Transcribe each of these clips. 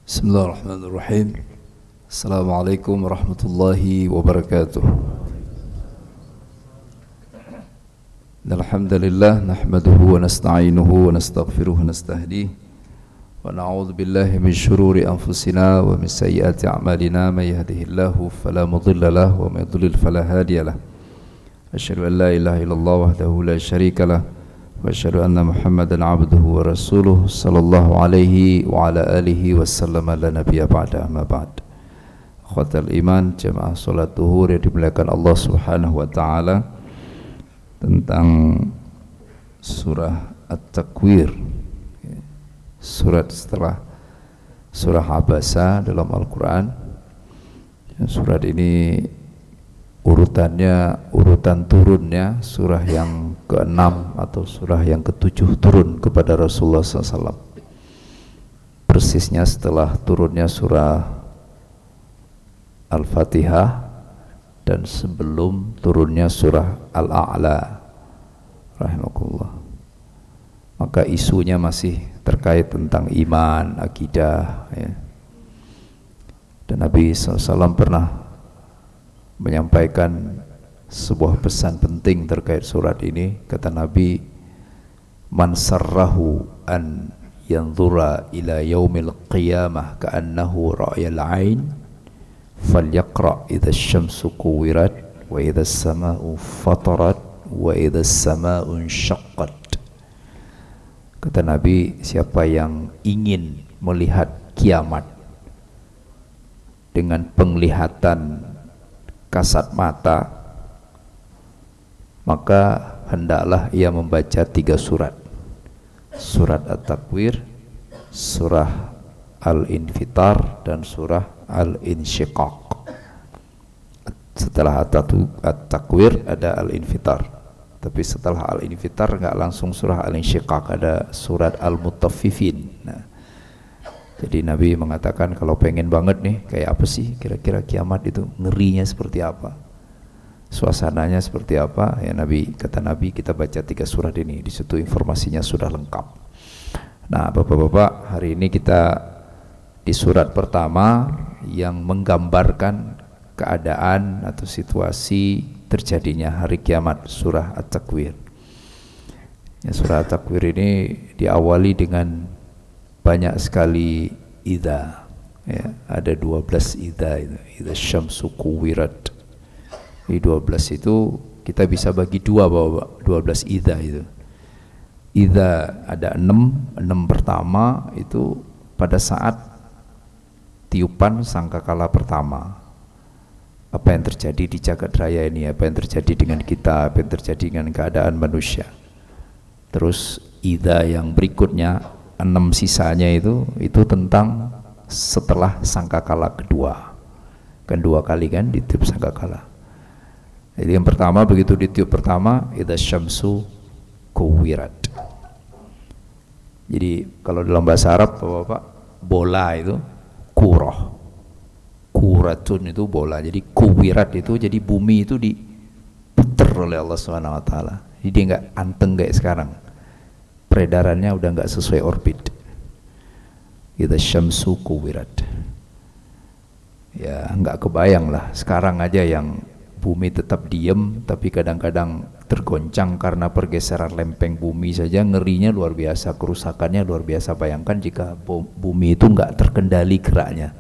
Bismillahirrahmanirrahim. Assalamualaikum warahmatullahi wabarakatuh. Alhamdulillah nahmaduhu wa nasta'inuhu wa nastaghfiruhu wa nastahdihi wa na'udzu billahi min shururi anfusina wa min sayyiati a'malina may yahdihillahu fala mudilla lahu wa may yudlil fala hadiya lahu. Asyhadu an la ilaha illallah wahdahu la syarika lahu wa asyhadu anna Muhammadan abduhu wa rasuluh sallallahu alaihi wa ala alihi wa sallama la nabiyya ba'da amma ba'd. Akhwatal iman, jamaah salat zuhur yang dimuliakan Allah Subhanahu wa taala, tentang surah At-Takwir, surat setelah surah Abasa dalam Al-Quran. Surat ini urutan turunnya surah yang ke-6 atau surah yang ke-7 turun kepada Rasulullah SAW, persisnya setelah turunnya surah Al-Fatihah dan sebelum turunnya surah Al-A'la rahimakumullah. Maka isunya masih terkait tentang iman, akidah, ya. Dan Nabi SAW pernah menyampaikan sebuah pesan penting terkait surat ini. Kata Nabi, man sarrahu an yanzura ila yaumil qiyamah ka'annahu ra'yal ain falyaqra' idza syamsu kuwirat wa idza as-sama'u fatarat wa idza as-sama'u insyaqqat. Kata Nabi, siapa yang ingin melihat kiamat dengan penglihatan kasat mata, maka hendaklah ia membaca 3 surat: surat At-Takwir, surah Al-Infitar, dan surah Al-Insyiqaq. Setelah At-Takwir ada Al-Infitar, tapi setelah Al-Infitar enggak langsung surah Al-Insyiqaq, ada surat Al-Mutaffifin. Nah, jadi Nabi mengatakan kalau pengen banget nih, kayak apa sih kira-kira kiamat itu, ngerinya seperti apa, suasananya seperti apa, ya kata Nabi kita baca 3 surat ini, di situ informasinya sudah lengkap. Nah, Bapak-bapak, hari ini kita di surat pertama yang menggambarkan keadaan atau situasi terjadinya hari kiamat, surah At-Takwir. Ya, surah At-Takwir ini diawali dengan banyak sekali idza, ya, ada 12 idza itu. Idza syamsu kuwirat. Di 12 itu kita bisa bagi 2, Bapak, 12 idza itu. Idza ada 6 pertama itu pada saat tiupan sangkakala pertama. Apa yang terjadi di jagat raya ini, apa yang terjadi dengan kita, apa yang terjadi dengan keadaan manusia. Terus idza yang berikutnya 6 sisanya itu tentang setelah sangkakala kedua. Kan 2 kali kan ditiup sangkakala. Jadi yang pertama, begitu ditiup pertama, idza syamsu kuwirat. Jadi kalau dalam bahasa Arab, Bapak, bola itu kuroh, kuratun itu bola. Jadi kuwirat itu jadi bumi itu diputer oleh Allah Subhanahu wa taala. Jadi dia enggak anteng kayak sekarang. Peredarannya udah nggak sesuai orbit. Idza syamsu kuwirat. Ya nggak kebayang lah sekarang aja yang bumi tetap diem, tapi kadang-kadang tergoncang karena pergeseran lempeng bumi saja, ngerinya luar biasa, kerusakannya luar biasa. Bayangkan jika bumi itu nggak terkendali geraknya.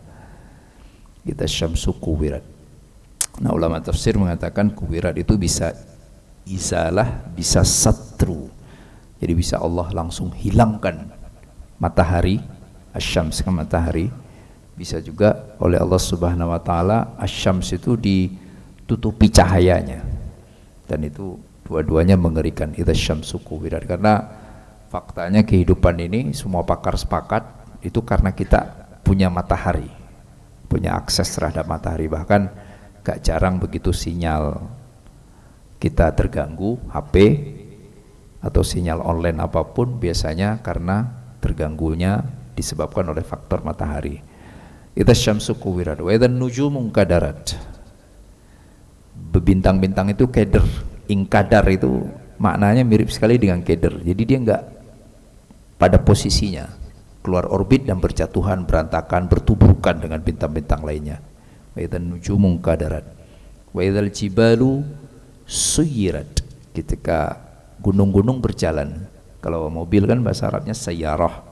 Idza syamsu kuwirat. Nah, ulama tafsir mengatakan kuwirat itu bisa izalah, bisa satru. Jadi bisa Allah langsung hilangkan matahari, asyams kan matahari, bisa juga oleh Allah Subhanahu wa taala asyams itu ditutupi cahayanya. Dan itu dua-duanya mengerikan, idza syamsu kuwirat. Karena faktanya kehidupan ini semua pakar sepakat itu karena kita punya matahari, punya akses terhadap matahari. Bahkan gak jarang begitu sinyal kita terganggu, HP atau sinyal online apapun, biasanya karena terganggunya disebabkan oleh faktor matahari. Idza syamsu kuwirat wa idzan nujumu kadarat. Bintang-bintang itu keder, ingkadar itu maknanya mirip sekali dengan keder. Jadi dia enggak pada posisinya, keluar orbit dan berjatuhan, berantakan, bertuburkan dengan bintang-bintang lainnya. Wa idzan nujumu kadarat wa idzal jibalu suyirat, ketika gunung-gunung berjalan. Kalau mobil kan bahasa Arabnya sayyarah,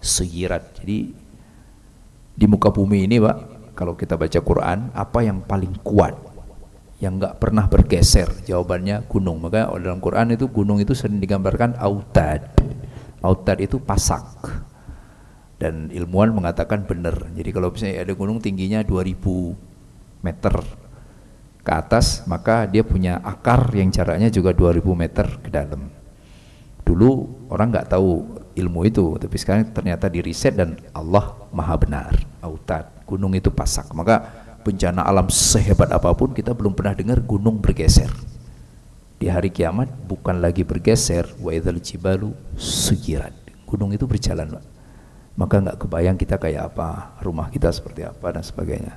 suyirat. Jadi di muka bumi ini Pak, kalau kita baca Quran, apa yang paling kuat, yang nggak pernah bergeser? Jawabannya gunung. Maka dalam Quran itu gunung itu sering digambarkan autad. Autad itu pasak. Dan ilmuwan mengatakan benar. Jadi kalau misalnya ada gunung tingginya 2000 meter ke atas, maka dia punya akar yang jaraknya juga 2000 meter ke dalam. Dulu orang nggak tahu ilmu itu, tapi sekarang ternyata di riset dan Allah maha benar. Autad, gunung itu pasak. Maka bencana alam sehebat apapun kita belum pernah dengar gunung bergeser. Di hari kiamat bukan lagi bergeser, wa idzal jibalu suyirat. Gunung itu berjalan, Pak. Maka nggak kebayang kita kayak apa, rumah kita seperti apa dan sebagainya.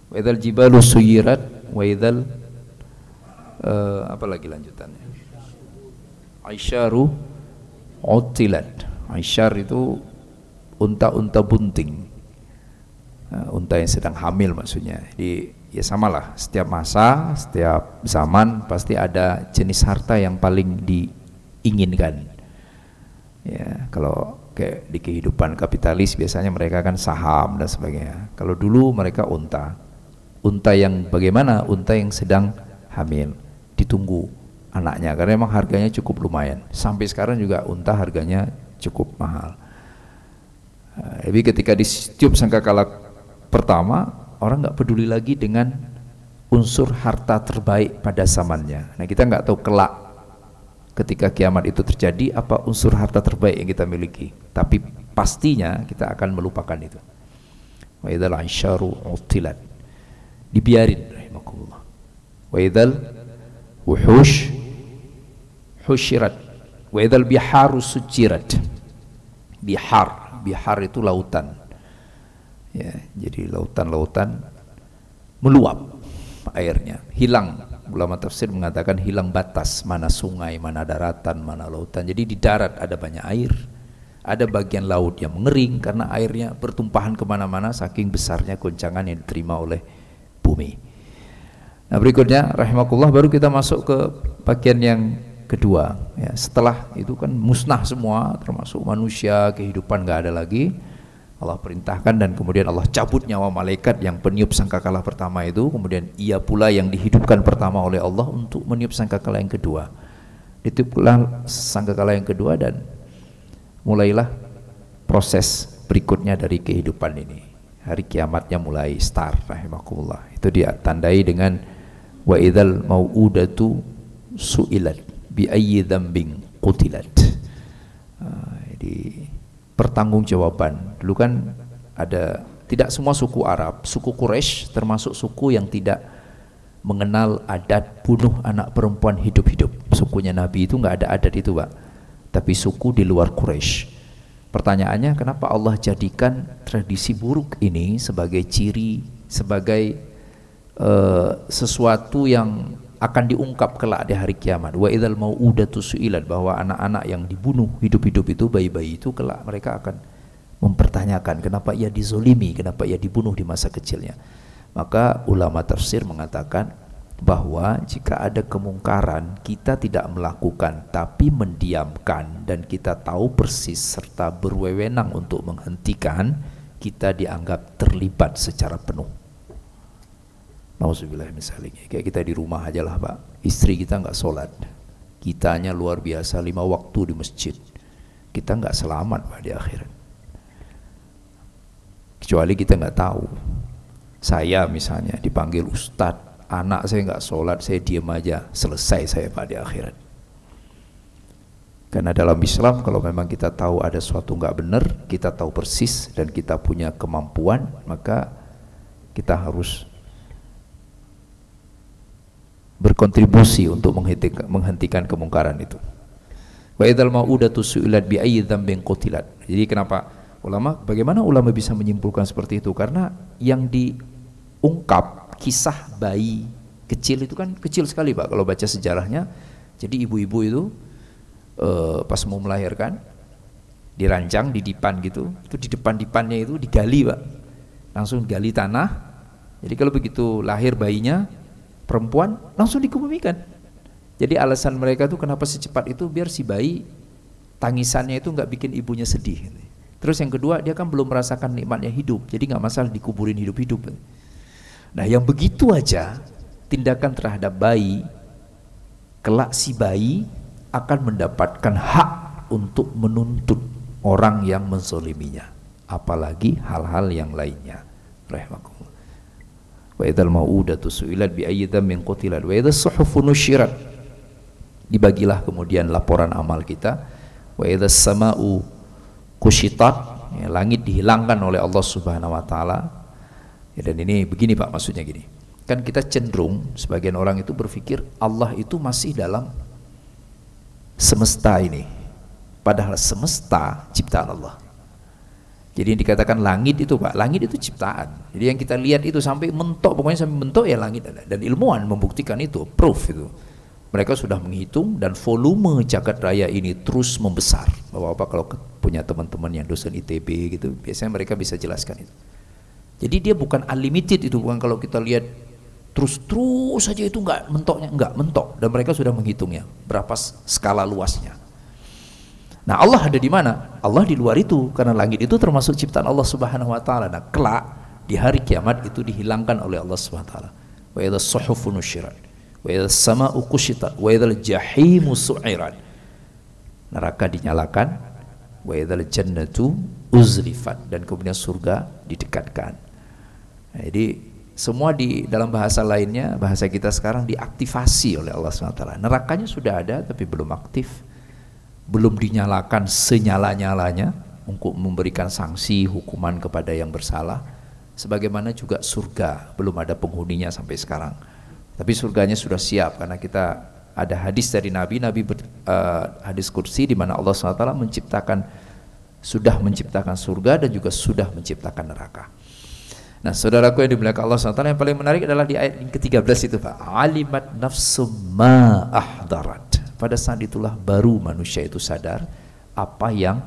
Wa idzal jibalu suyirat wa idzal apa lagi lanjutannya? Aisyaru utilat. Aisyar itu unta-unta bunting. Unta yang sedang hamil maksudnya. Jadi ya samalah, setiap masa, setiap zaman pasti ada jenis harta yang paling diinginkan. Ya, kalau kayak di kehidupan kapitalis biasanya mereka kan saham dan sebagainya. Kalau dulu mereka unta. Unta yang bagaimana? Unta yang sedang hamil, ditunggu anaknya karena memang harganya cukup lumayan. Sampai sekarang juga unta harganya cukup mahal. Jadi ketika ditiup sangkakala pertama, orang nggak peduli lagi dengan unsur harta terbaik pada zamannya. Nah, kita nggak tahu kelak ketika kiamat itu terjadi apa unsur harta terbaik yang kita miliki. Tapi pastinya kita akan melupakan itu. Wa idzal aisyaru utilat. Dibiarin rahimakumullah. Wa idzal wuhush husyirat. Wa idzal biharu sujirat. Bihar itu lautan. Ya, jadi lautan-lautan meluap airnya, hilang. Ulama tafsir mengatakan hilang batas, mana sungai, mana daratan, mana lautan. Jadi di darat ada banyak air, ada bagian laut yang mengering karena airnya bertumpahan kemana-mana saking besarnya goncangan yang diterima oleh bumi. Nah, berikutnya rahimakumullah baru kita masuk ke bagian yang kedua. Ya, setelah itu kan musnah semua, termasuk manusia, kehidupan nggak ada lagi. Allah perintahkan dan kemudian Allah cabut nyawa malaikat yang peniup sangkakala pertama itu, kemudian ia pula yang dihidupkan pertama oleh Allah untuk meniup sangkakala yang kedua. Ditiuplah sangkakala yang kedua dan mulailah proses berikutnya dari kehidupan ini. Hari kiamatnya mulai start rahimakumullah. Itu dia tandai dengan wa idzal mau'udatu su'ilat bi ayyi dzambin qutilat. Jadi pertanggungjawaban. Dulu kan ada, tidak semua suku Arab, suku Quraisy termasuk suku yang tidak mengenal adat bunuh anak perempuan hidup-hidup. Sukunya Nabi itu nggak ada adat itu, Pak. Tapi suku di luar Quraisy. Pertanyaannya, kenapa Allah jadikan tradisi buruk ini sebagai ciri, sebagai sesuatu yang akan diungkap kelak di hari kiamat? Wa idzal mau'udatu su'ilat, bahwa anak-anak yang dibunuh hidup-hidup itu, bayi-bayi itu kelak mereka akan mempertanyakan kenapa ia dizolimi, kenapa ia dibunuh di masa kecilnya. Maka ulama tafsir mengatakan bahwa jika ada kemungkaran kita tidak melakukan tapi mendiamkan dan kita tahu persis serta berwewenang untuk menghentikan, kita dianggap terlibat secara penuh. Nauzubillah misalnya kayak kita di rumah aja lah, Pak, istri kita nggak sholat, kitanya luar biasa 5 waktu di masjid, kita nggak selamat, Pak, di akhirat. Kecuali kita nggak tahu. Saya misalnya dipanggil ustadz, anak saya nggak sholat, saya diam aja, selesai saya, Pak, di akhirat. Karena dalam Islam kalau memang kita tahu ada sesuatu nggak benar, kita tahu persis dan kita punya kemampuan, maka kita harus berkontribusi untuk menghentikan kemungkaran itu. Wa idzal mau'udatu su'ilat bi ayyi dzambin qutilat. Jadi kenapa bagaimana ulama bisa menyimpulkan seperti itu? Karena yang diungkap kisah bayi kecil itu kan kecil sekali, Pak, kalau baca sejarahnya. Jadi ibu-ibu itu pas mau melahirkan dirancang di dipan gitu, itu di depan-dipannya itu digali Pak, langsung gali tanah. Jadi kalau begitu lahir bayinya perempuan langsung dikebumikan. Jadi alasan mereka tuh kenapa secepat itu, biar si bayi tangisannya itu nggak bikin ibunya sedih. Terus yang kedua, dia kan belum merasakan nikmatnya hidup, jadi nggak masalah dikuburin hidup-hidup. Nah yang begitu aja tindakan terhadap bayi, kelak si bayi akan mendapatkan hak untuk menuntut orang yang menzoliminya, apalagi hal-hal yang lainnya. Rahimakumullah. Wa idzal mau'udatu su'ilat bi ayyi dhanbin qutilat wa idzas suhufu nusyirat, dibagilah kemudian laporan amal kita. Wa idzas sama'u kushitat, ya, langit dihilangkan oleh Allah Subhanahu wa taala. Ya, dan ini begini Pak, maksudnya gini. Kan kita cenderung sebagian orang itu berpikir Allah itu masih dalam semesta ini. Padahal semesta ciptaan Allah. Jadi yang dikatakan langit itu Pak, langit itu ciptaan. Jadi yang kita lihat itu sampai mentok, pokoknya sampai mentok ya langit ada. Dan ilmuwan membuktikan itu, proof itu. Mereka sudah menghitung dan volume jagat raya ini terus membesar. Bapak-bapak kalau punya teman-teman yang dosen ITB gitu, biasanya mereka bisa jelaskan itu. Jadi dia bukan unlimited itu, bukan kalau kita lihat terus saja itu enggak mentoknya, enggak mentok. Dan mereka sudah menghitungnya berapa skala luasnya. Nah Allah ada di mana? Allah di luar itu, karena langit itu termasuk ciptaan Allah Subhanahu wa taala. Nah kelak di hari kiamat itu dihilangkan oleh Allah Subhanahu wa taala. Wa idzas suhufu nusyirat wa idzas sama'u kushitat wa idzal jahimu su'irat. Neraka dinyalakan, wa idzal jannatu uzlifat, dan kemudian surga didekatkan. Nah, jadi semua di dalam bahasa lainnya, bahasa kita sekarang diaktifasi oleh Allah SWT. Nerakanya sudah ada tapi belum aktif, belum dinyalakan senyala-nyalanya untuk memberikan sanksi hukuman kepada yang bersalah. Sebagaimana juga surga belum ada penghuninya sampai sekarang, tapi surganya sudah siap, karena kita ada hadis dari Nabi hadis kursi di mana Allah SWT sudah menciptakan surga dan juga sudah menciptakan neraka. Nah saudaraku yang dimuliakan Allah SWT, yang paling menarik adalah di ayat yang ke-13 itu Pak, alimat nafsum ma ahdarat. Pada saat itulah baru manusia itu sadar apa yang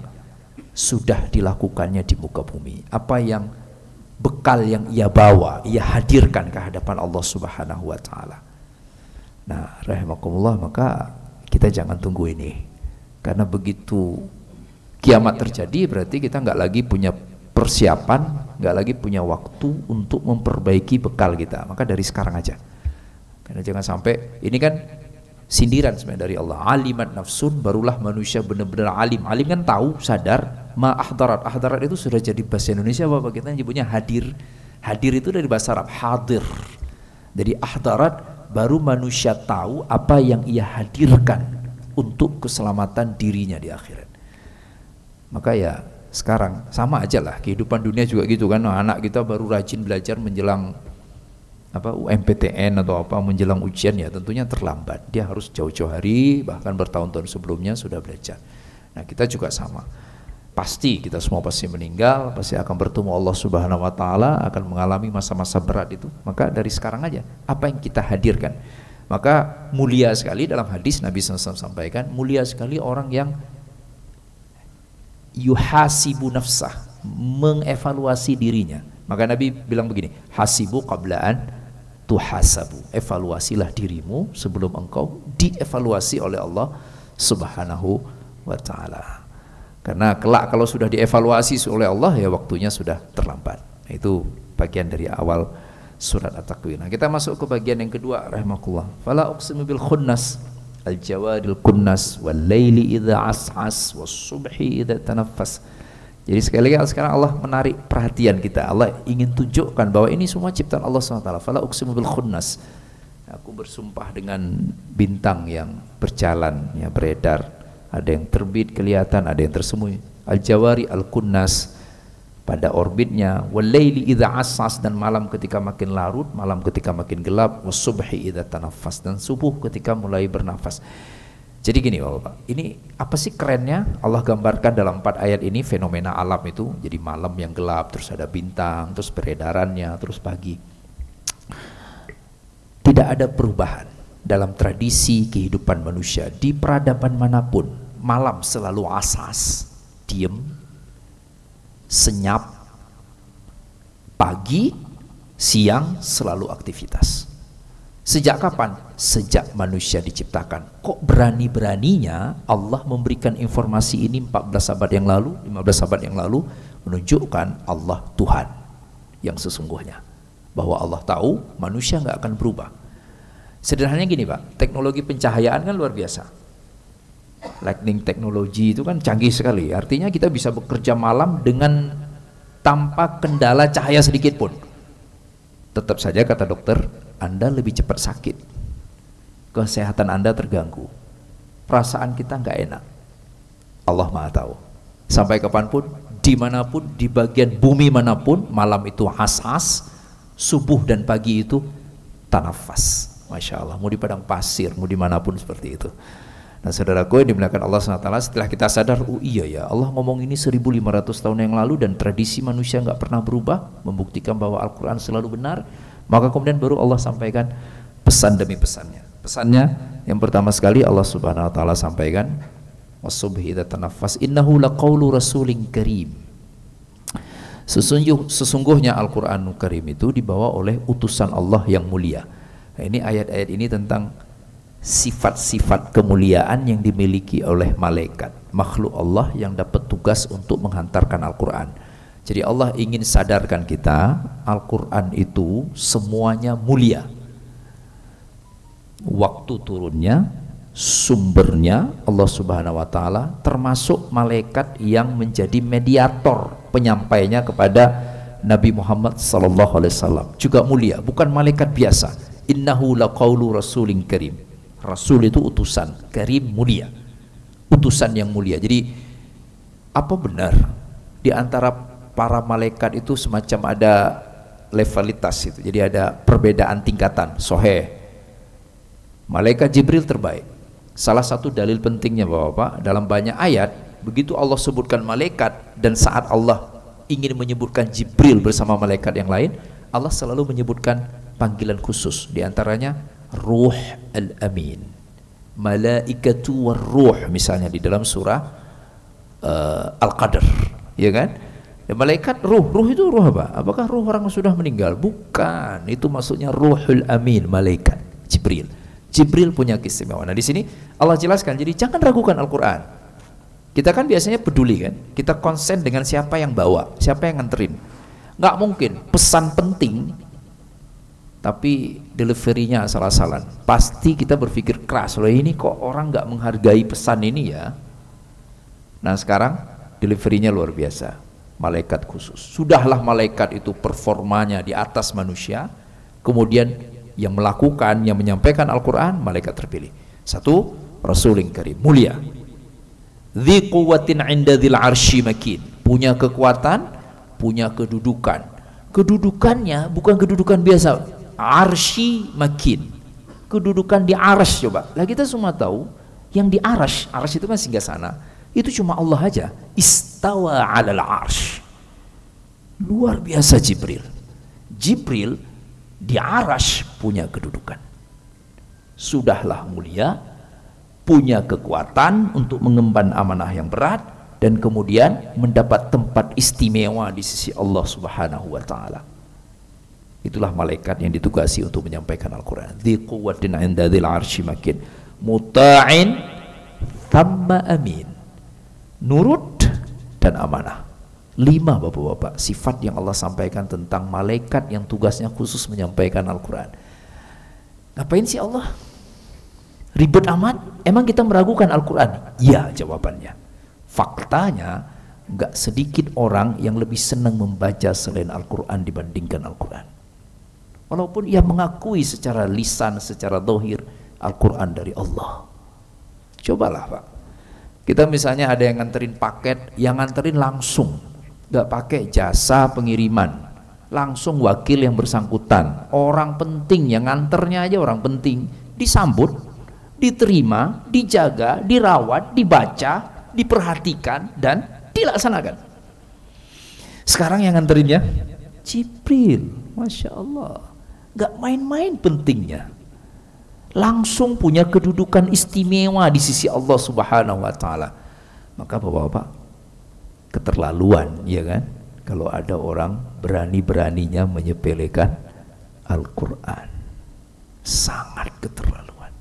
sudah dilakukannya di muka bumi, apa yang bekal yang ia bawa, ia hadirkan ke hadapan Allah Subhanahu wa taala. Nah, rahimakumullah, maka kita jangan tunggu ini. Karena begitu kiamat terjadi berarti kita nggak lagi punya persiapan, nggak lagi punya waktu untuk memperbaiki bekal kita. Maka dari sekarang aja. Karena jangan sampai, ini kan sindiran sebenarnya dari Allah. Alimat nafsun, barulah manusia benar-benar alim. Alim kan tahu, sadar. Ma ahdarat, ahdarat itu sudah jadi bahasa Indonesia Bapak, kita nyebutnya hadir. Hadir itu dari bahasa Arab, hadir. Jadi ahdarat, baru manusia tahu apa yang ia hadirkan untuk keselamatan dirinya di akhirat. Maka ya sekarang sama aja lah, kehidupan dunia juga gitu kan. Anak kita baru rajin belajar menjelang UMPTN atau apa, menjelang ujian, ya tentunya terlambat. Dia harus jauh-jauh hari, bahkan bertahun-tahun sebelumnya sudah belajar. Nah kita juga sama. Pasti kita semua pasti meninggal, pasti akan bertemu Allah Subhanahu wa taala, akan mengalami masa-masa berat itu. Maka dari sekarang aja apa yang kita hadirkan. Maka mulia sekali dalam hadis Nabi SAW sampaikan, mulia sekali orang yang yuhasibu nafsah, mengevaluasi dirinya. Maka Nabi bilang begini, hasibu qablaan tuhasabu, evaluasilah dirimu sebelum engkau dievaluasi oleh Allah Subhanahu wa taala. Karena kelak kalau sudah dievaluasi oleh Allah, ya waktunya sudah terlambat. Nah, itu bagian dari awal surat At-Takwir. Nah, kita masuk ke bagian yang kedua, rahimakumullah. Fala uqsimu bil khunnas al-jawadil kunnas wal laili idza as'as was subhi idza tanaffas. Jadi sekali lagi sekarang Allah menarik perhatian kita. Allah ingin tunjukkan bahwa ini semua ciptaan Allah SWT. Fala uqsimu bil khunnas. Aku bersumpah dengan bintang yang berjalan, ya beredar. Ada yang terbit kelihatan, ada yang tersembunyi. Al-jawari al-kunnas, pada orbitnya. Wal-laili idza as'as, dan malam ketika makin larut, malam ketika makin gelap. Was-subhi idza tanaffas, dan subuh ketika mulai bernafas. Jadi gini Bapak, ini apa sih kerennya Allah gambarkan dalam 4 ayat ini fenomena alam itu. Jadi malam yang gelap, terus ada bintang, terus peredarannya, terus pagi. Tidak ada perubahan dalam tradisi kehidupan manusia di peradaban manapun. Malam selalu asas, diem, senyap, pagi, siang selalu aktivitas. Sejak kapan? Sejak manusia diciptakan. Kok berani-beraninya Allah memberikan informasi ini 14 abad yang lalu, 15 abad yang lalu, menunjukkan Allah Tuhan yang sesungguhnya. Bahwa Allah tahu manusia nggak akan berubah. Sederhananya gini Pak, teknologi pencahayaan kan luar biasa. Lightning teknologi itu kan canggih sekali. Artinya kita bisa bekerja malam dengan tanpa kendala cahaya sedikit pun. Tetap saja kata dokter, Anda lebih cepat sakit, kesehatan Anda terganggu, perasaan kita nggak enak. Allah Maha tahu. Sampai kapanpun, dimanapun, di bagian bumi manapun, malam itu has-has, subuh dan pagi itu tanafas. Masya Allah, mau di padang pasir, mau dimanapun seperti itu. Nah saudaraku yang dimuliakan Allah SWT, setelah kita sadar, oh iya ya, Allah ngomong ini 1500 tahun yang lalu dan tradisi manusia nggak pernah berubah, membuktikan bahwa Al-Quran selalu benar. Maka kemudian baru Allah sampaikan pesan demi pesannya. Pesannya yang pertama sekali Allah Subhanahu wa taala sampaikan, wasubhi idza tanaffas innahu laqaulu rasulin karim. Sesungguhnya Al-Qur'anul Karim itu dibawa oleh utusan Allah yang mulia. Nah, ini ayat-ayat ini tentang sifat-sifat kemuliaan yang dimiliki oleh malaikat, makhluk Allah yang dapat tugas untuk menghantarkan Al-Qur'an. Jadi Allah ingin sadarkan kita, Al-Quran itu semuanya mulia. Waktu turunnya, sumbernya Allah Subhanahu wa taala, termasuk malaikat yang menjadi mediator penyampainya kepada Nabi Muhammad sallallahu alaihi wasallam juga mulia, bukan malaikat biasa. Innahu laqaulu rasulin karim. Rasul itu utusan, karim mulia. Utusan yang mulia. Jadi apa benar di antara para malaikat itu semacam ada levelitas itu, jadi ada perbedaan tingkatan. Soheh, malaikat Jibril terbaik. Salah satu dalil pentingnya Bapak-bapak, dalam banyak ayat begitu Allah sebutkan malaikat, dan saat Allah ingin menyebutkan Jibril bersama malaikat yang lain, Allah selalu menyebutkan panggilan khusus, diantaranya Ruh Al-Amin, Malaikatu war-Ruh, misalnya di dalam surah Al-Qadr, ya kan? Ya, malaikat ruh itu ruh apa? Apakah ruh orang sudah meninggal? Bukan, itu maksudnya Ruhul Amin, malaikat Jibril. Jibril punya keistimewaan. Nah di sini Allah jelaskan, jadi jangan ragukan Al-Quran. Kita kan biasanya peduli kan, kita konsen dengan siapa yang bawa, siapa yang nganterin. Nggak mungkin pesan penting tapi deliverynya asal-asalan. Pasti kita berpikir keras, loh ini kok orang nggak menghargai pesan ini ya. Nah sekarang deliverynya luar biasa. Malaikat khusus. Sudahlah malaikat itu performanya di atas manusia, kemudian yang melakukan, yang menyampaikan Al-Quran, malaikat terpilih. Satu, Rasulun Karim, mulia. Dzi quwwatin 'inda dzil 'arsy makin, punya kekuatan, punya kedudukan. Kedudukannya bukan kedudukan biasa, arsy makin, kedudukan di arsy. Coba, lah kita semua tahu yang di arsy, arsy itu kan singgasana. Itu cuma Allah aja. Istawa 'alal 'arsy. Luar biasa Jibril. Jibril di arsy punya kedudukan. Sudahlah mulia, punya kekuatan untuk mengemban amanah yang berat, dan kemudian mendapat tempat istimewa di sisi Allah Subhanahu wa taala. Itulah malaikat yang ditugasi untuk menyampaikan Al-Qur'an. Dzi quwwatin 'inda dzil 'arsy makin, muta'in thamma amin. Nurut dan amanah. 5 bapak-bapak sifat yang Allah sampaikan tentang malaikat yang tugasnya khusus menyampaikan Al-Quran. Ngapain sih Allah ribet amat? Emang kita meragukan Al-Quran? Ya jawabannya. Faktanya nggak sedikit orang yang lebih senang membaca selain Al-Quran dibandingkan Al-Quran. Walaupun ia mengakui secara lisan, secara zahir Al-Quran dari Allah. Cobalah Pak, kita misalnya ada yang nganterin paket, yang nganterin langsung, nggak pakai jasa pengiriman, langsung wakil yang bersangkutan, orang penting yang nganternya aja orang penting, disambut, diterima, dijaga, dirawat, dibaca, diperhatikan, dan dilaksanakan. Sekarang yang nganterinnya Jibril, Masya Allah, nggak main-main pentingnya. Langsung punya kedudukan istimewa di sisi Allah Subhanahu wa taala. Maka Bapak-bapak, keterlaluan, ya kan? Kalau ada orang berani-beraninya menyepelekan Al-Quran, sangat keterlaluan.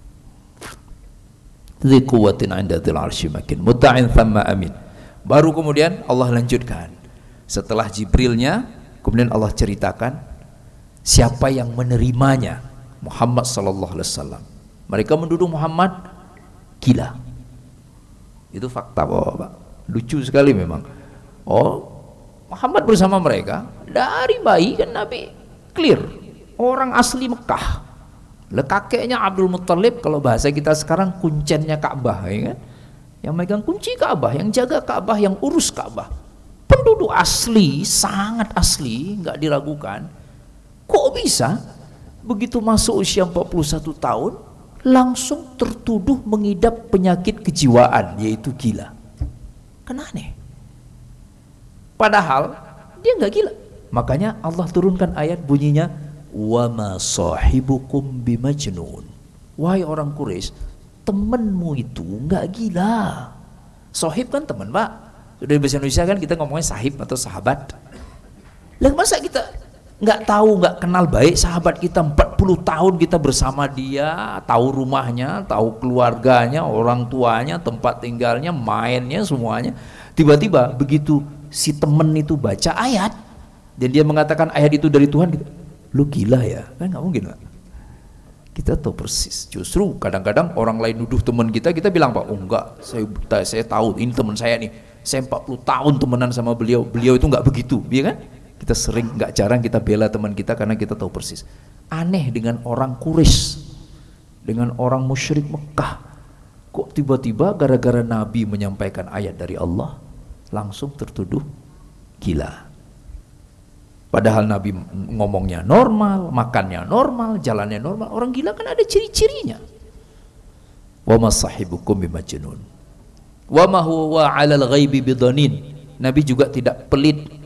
Dzi quwwatin 'inda dzil 'arsy makin muta'in thamma amin. Baru kemudian Allah lanjutkan. Setelah Jibrilnya, kemudian Allah ceritakan siapa yang menerimanya, Muhammad sallallahu alaihi wasallam. Mereka menduduh Muhammad gila. Itu fakta, Bapak. Lucu sekali memang. Oh, Muhammad bersama mereka dari bayi kan Nabi clear, orang asli Mekah. Kakeknya Abdul Muttalib, kalau bahasa kita sekarang kuncennya Ka'bah, ya kan? Yang megang kunci Ka'bah, yang jaga Ka'bah, yang urus Ka'bah. Penduduk asli, sangat asli, nggak diragukan. Kok bisa begitu masuk usia 41 tahun langsung tertuduh mengidap penyakit kejiwaan, yaitu gila? Kan aneh. Padahal dia nggak gila. Makanya Allah turunkan ayat bunyinya wa ma sahibukum bimajnun. Wahai orang Quraisy, temenmu itu nggak gila. Sohib kan teman, Pak. Sudah di bahasa Indonesia kan kita ngomongnya sahib atau sahabat. Lah masa kita nggak tahu, nggak kenal baik sahabat kita, 40 tahun kita bersama dia, tahu rumahnya, tahu keluarganya, orang tuanya, tempat tinggalnya, mainnya, semuanya. Tiba-tiba begitu si temen itu baca ayat dan dia mengatakan ayat itu dari Tuhan, lu gila ya? Kan nggak mungkin, Pak. Kita tahu persis. Justru kadang-kadang orang lain nuduh teman kita, kita bilang, Pak, oh enggak, saya tahu ini teman saya nih, saya 40 tahun temenan sama beliau, beliau itu nggak begitu, ya kan? Kita sering, nggak jarang kita bela teman kita karena kita tahu persis. Aneh dengan orang Quraisy, dengan orang musyrik Mekah, kok tiba-tiba gara-gara Nabi menyampaikan ayat dari Allah langsung tertuduh gila. Padahal Nabi ngomongnya normal, makannya normal, jalannya normal. Orang gila kan ada ciri-cirinya. Wa ma sahibukum bimajnun wa ma huwa 'alal ghaibi bidanin. Nabi juga tidak pelit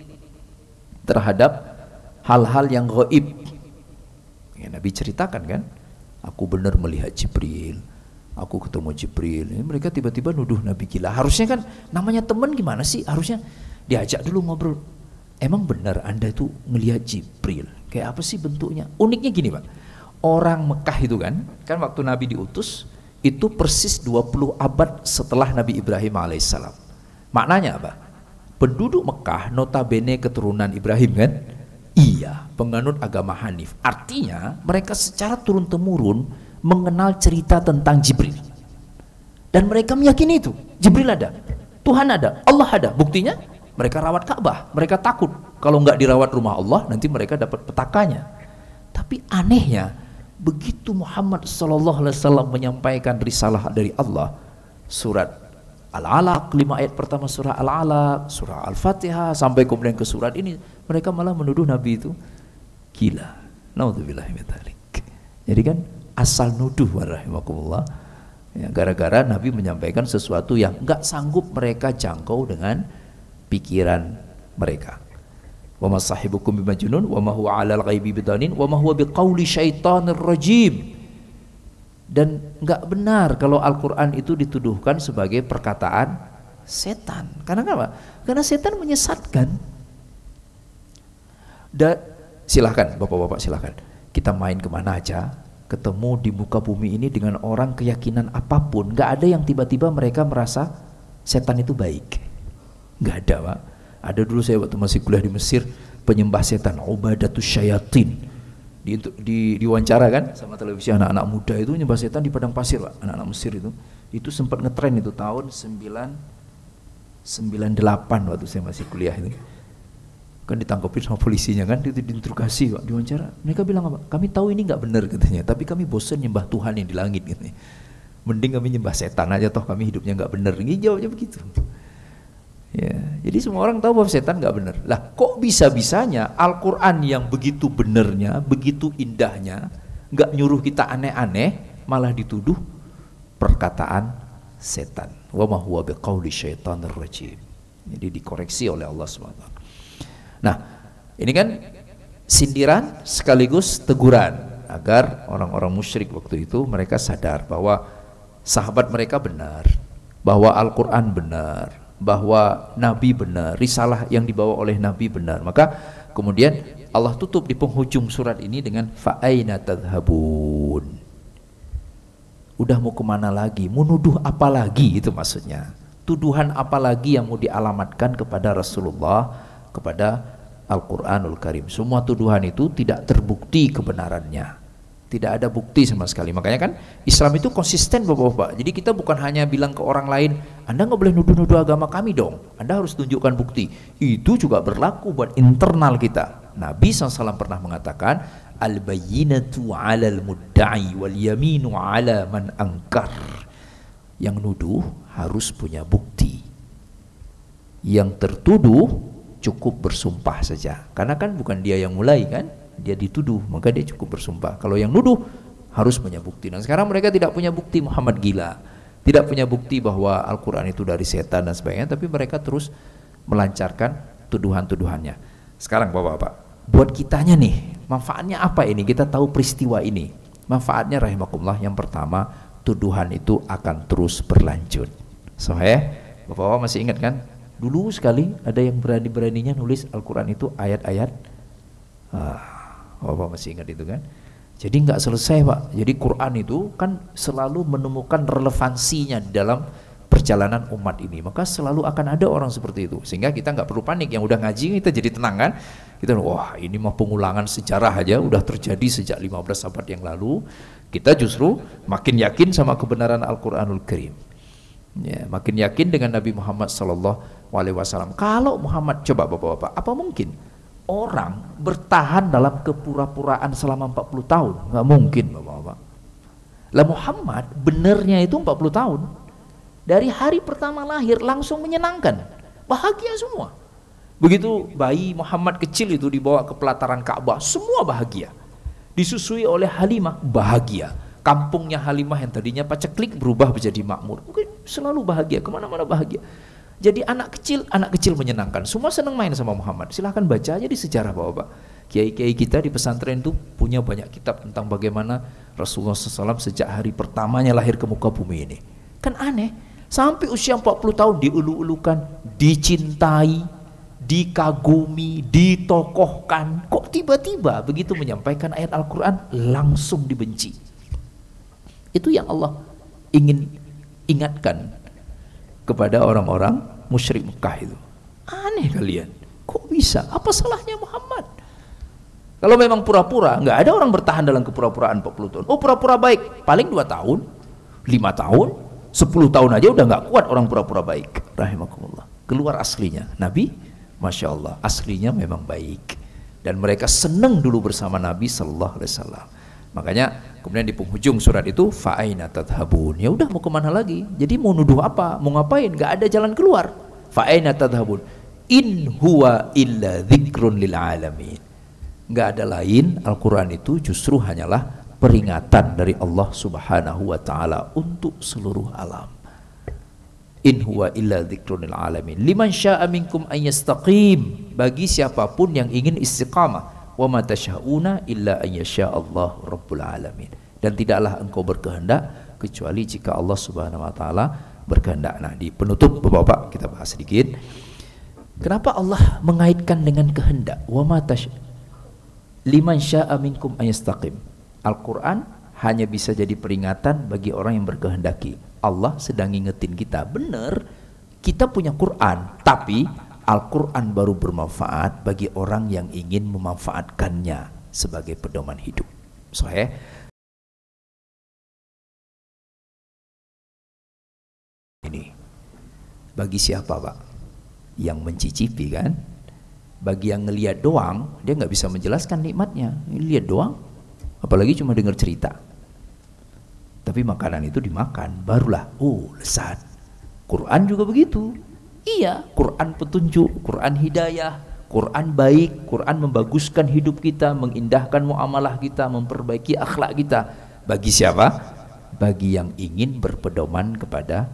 terhadap hal-hal yang gaib. Ya, Nabi ceritakan kan, aku benar melihat Jibril, aku ketemu Jibril. Ini mereka tiba-tiba nuduh Nabi gila. Harusnya kan namanya teman gimana sih? Harusnya diajak dulu ngobrol. Emang benar Anda itu ngelihat Jibril? Kayak apa sih bentuknya? Uniknya gini, Pak. Orang Mekah itu kan waktu Nabi diutus itu persis 20 abad setelah Nabi Ibrahim alaihissalam. Maknanya apa? Penduduk Mekah notabene keturunan Ibrahim kan? Iya, penganut agama Hanif. Artinya mereka secara turun-temurun mengenal cerita tentang Jibril. Dan mereka meyakini itu. Jibril ada, Tuhan ada, Allah ada. Buktinya mereka rawat Ka'bah. Mereka takut kalau nggak dirawat rumah Allah nanti mereka dapat petakanya. Tapi anehnya begitu Muhammad SAW menyampaikan risalah dari Allah, surat Al-Alaq, 5 ayat pertama surah Al-Alaq, surah Al-Fatihah, sampai kemudian ke surat ini, mereka malah menuduh Nabi itu gila. Naudzubillahi min dzalik. Jadi kan asal nuduh, warahmatullah, ya, gara-gara Nabi menyampaikan sesuatu yang nggak sanggup mereka jangkau dengan pikiran mereka. Wa ma sahibukum bimajnun wa ma huwa 'alal ghaibi bidanin wa ma huwa biqauli syaitanir rajim. Dan enggak benar kalau Al-Qur'an itu dituduhkan sebagai perkataan setan. Karena apa? Karena setan menyesatkan. Dan silahkan Bapak-bapak, silahkan kita main kemana aja, ketemu di muka bumi ini dengan orang keyakinan apapun, enggak ada yang tiba-tiba mereka merasa setan itu baik. Nggak ada, Pak. Ada dulu saya waktu masih kuliah di Mesir, penyembah setan, Ubadatus Syayatin, diwawancara kan sama televisi, anak-anak muda itu nyembah setan di padang pasir, Pak. Anak-anak Mesir itu sempat ngetren itu tahun 98 waktu saya masih kuliah itu. Kan ditangkapin sama polisinya kan, itu diinterogasi, Pak, diwawancara. Mereka bilang apa? Kami tahu ini nggak benar katanya, tapi kami bosan nyembah Tuhan yang di langit katanya. Mending kami nyembah setan aja, toh kami hidupnya nggak benar. Ini jawabnya begitu. Ya, jadi semua orang tahu bahwa setan nggak benar. Lah, kok bisa-bisanya Al-Quran yang begitu benernya, begitu indahnya, nggak nyuruh kita aneh-aneh, malah dituduh perkataan setan. Wa ma huwa biqauli syaitanir rajim. Jadi dikoreksi oleh Allah SWT. Nah, ini kan sindiran sekaligus teguran agar orang-orang musyrik waktu itu mereka sadar bahwa sahabat mereka benar, bahwa Al-Quran benar, bahwa Nabi benar, risalah yang dibawa oleh Nabi benar. Maka kemudian Allah tutup di penghujung surat ini dengan fa aina tadhhabun. Udah mau kemana lagi? Mau nuduh apa lagi? Itu maksudnya. Tuduhan apa lagi yang mau dialamatkan kepada Rasulullah, kepada Al-Quranul Karim? Semua tuduhan itu tidak terbukti kebenarannya. Tidak ada bukti sama sekali. Makanya kan Islam itu konsisten Bapak-bapak. Jadi kita bukan hanya bilang ke orang lain, Anda nggak boleh nuduh-nuduh agama kami dong, Anda harus tunjukkan bukti. Itu juga berlaku buat internal kita. Nabi SAW pernah mengatakan, al-bayyinatu 'alal mudda'i wal yaminu 'ala man angkar. Yang nuduh harus punya bukti. Yang tertuduh cukup bersumpah saja. Karena kan bukan dia yang mulai kan, dia dituduh, maka dia cukup bersumpah. Kalau yang nuduh harus punya bukti. Nah sekarang mereka tidak punya bukti Muhammad gila, tidak punya bukti bahwa Al-Quran itu dari setan dan sebagainya, tapi mereka terus melancarkan tuduhan-tuduhannya. Sekarang Bapak-bapak, buat kitanya nih, manfaatnya apa ini? Kita tahu peristiwa ini. Manfaatnya rahimakumullah, yang pertama, tuduhan itu akan terus berlanjut. Bapak-bapak masih ingat kan? Dulu sekali ada yang berani-beraninya nulis Al-Quran itu ayat-ayat. Bapak masih ingat itu kan? Jadi nggak selesai Pak. Jadi Quran itu kan selalu menemukan relevansinya di dalam perjalanan umat ini. Maka selalu akan ada orang seperti itu. Sehingga kita nggak perlu panik. Yang udah ngaji kita jadi tenang kan? Kita wah ini mah pengulangan sejarah aja udah terjadi sejak 15 abad yang lalu. Kita justru makin yakin sama kebenaran Al-Quranul Karim. Ya, makin yakin dengan Nabi Muhammad SAW. Kalau Muhammad, coba Bapak-bapak, apa mungkin orang bertahan dalam kepura-puraan selama 40 tahun? Nggak mungkin Bapak-bapak. Lah Muhammad benernya itu 40 tahun. Dari hari pertama lahir langsung menyenangkan, bahagia semua. Begitu bayi Muhammad kecil itu dibawa ke pelataran Ka'bah, semua bahagia. Disusui oleh Halimah, bahagia. Kampungnya Halimah yang tadinya paceklik berubah menjadi makmur. Mungkin selalu bahagia, kemana-mana bahagia. Jadi anak kecil menyenangkan. Semua senang main sama Muhammad. Silahkan baca aja di sejarah Bapak-bapak. Kiai-kiai kita di pesantren itu punya banyak kitab tentang bagaimana Rasulullah SAW sejak hari pertamanya lahir ke muka bumi ini. Kan aneh, sampai usia 40 tahun diulu-ulukan, dicintai, dikagumi, ditokohkan. Kok tiba-tiba begitu menyampaikan ayat Al-Quran langsung dibenci? Itu yang Allah ingin ingatkan kepada orang-orang musyrik Mekah itu. Aneh kalian, kok bisa? Apa salahnya Muhammad? Kalau memang pura-pura, nggak ada orang bertahan dalam kepura-puraan 40 tahun. Oh pura-pura baik, paling 2 tahun, 5 tahun, 10 tahun aja udah nggak kuat orang pura-pura baik. Rahimakumullah. Keluar aslinya. Nabi, Masya Allah, aslinya memang baik. Dan mereka senang dulu bersama Nabi Sallallahu Alaihi Wasallam. Makanya kemudian di penghujung surat itu fa aina tadhhabun. Ya udah mau kemana lagi? Jadi mau nuduh apa? Mau ngapain? Gak ada jalan keluar. Fa aina tadhhabun. In huwa illa dzikrun lil alamin. Gak ada lain, Al-Quran itu justru hanyalah peringatan dari Allah Subhanahu wa taala untuk seluruh alam. In huwa illa dzikrun lil alamin. Liman syaa'a minkum an yastaqim. Bagi siapapun yang ingin istiqamah. Wa ma tasyauna illa an yasha Allah rabbul alamin. Dan tidaklah engkau berkehendak kecuali jika Allah Subhanahu wa taala berkehendak. Nah, di penutup Bapak-bapak kita bahas sedikit. Kenapa Allah mengaitkan dengan kehendak? Wa ma liman syaa'a minkum an yastaqim. Al-Qur'an hanya bisa jadi peringatan bagi orang yang berkehendaki. Allah sedang ngingetin kita, benar kita punya Quran, tapi Al-Quran baru bermanfaat bagi orang yang ingin memanfaatkannya sebagai pedoman hidup. Sahih. Ini bagi siapa Pak? Yang mencicipi kan? Bagi yang ngelihat doang, dia nggak bisa menjelaskan nikmatnya. Lihat doang, apalagi cuma dengar cerita. Tapi makanan itu dimakan, barulah lezat. Quran juga begitu. Iya, Quran petunjuk, Quran hidayah, Quran baik, Quran membaguskan hidup kita, mengindahkan muamalah kita, memperbaiki akhlak kita. Bagi siapa? Bagi yang ingin berpedoman kepada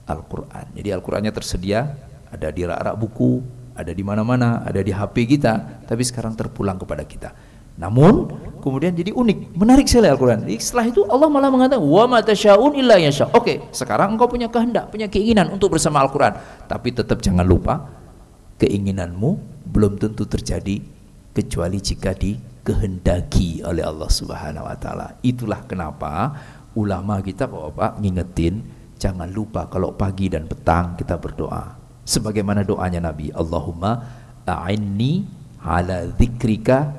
Al-Quran. Jadi Al-Qurannya tersedia, ada di rak-rak buku, ada di mana-mana, ada di HP kita, tapi sekarang terpulang kepada kita. Namun kemudian jadi unik, menarik sekali Al-Quran. Setelah itu Allah malah mengatakan wa ma tasyaun illa yasha. Oke, sekarang engkau punya kehendak, punya keinginan untuk bersama Al-Quran, tapi tetap jangan lupa keinginanmu belum tentu terjadi kecuali jika dikehendaki oleh Allah Subhanahu wa taala. Itulah kenapa ulama kita Bapak ngingetin jangan lupa kalau pagi dan petang kita berdoa sebagaimana doanya Nabi, Allahumma a'inni ala dzikrika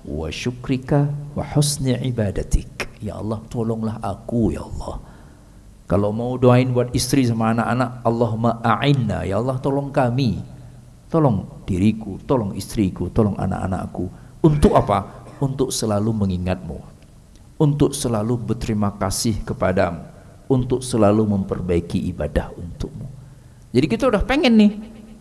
wa syukrika wa husni ibadatik. Ya Allah, tolonglah aku ya Allah. Kalau mau doain buat istri sama anak-anak, Allahumma a'inna, ya Allah tolong kami, tolong diriku, tolong istriku, tolong anak-anakku. Untuk apa? Untuk selalu mengingatmu, untuk selalu berterima kasih kepadamu, untuk selalu memperbaiki ibadah untukmu. Jadi kita udah pengen nih,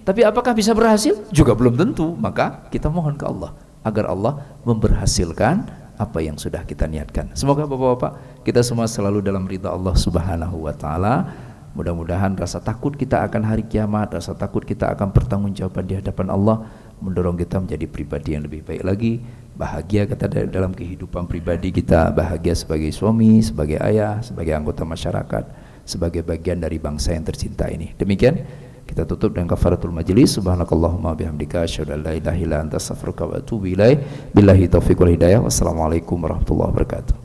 tapi apakah bisa berhasil? Juga belum tentu. Maka kita mohon ke Allah agar Allah memberhasilkan apa yang sudah kita niatkan. Semoga Bapak-bapak kita semua selalu dalam ridha Allah Subhanahu wa taala. Mudah-mudahan rasa takut kita akan hari kiamat, rasa takut kita akan pertanggungjawaban di hadapan Allah mendorong kita menjadi pribadi yang lebih baik lagi. Bahagia kita dalam kehidupan pribadi kita, bahagia sebagai suami, sebagai ayah, sebagai anggota masyarakat, sebagai bagian dari bangsa yang tercinta ini. Demikian kita tutup dengan kafaratul majlis. Subhanakallahumma bihamdika asyhadu an la ilaha illa anta astaghfiruka wa atubu ilaik. Billahi taufiq wal hidayah. Wassalamualaikum warahmatullahi wabarakatuh.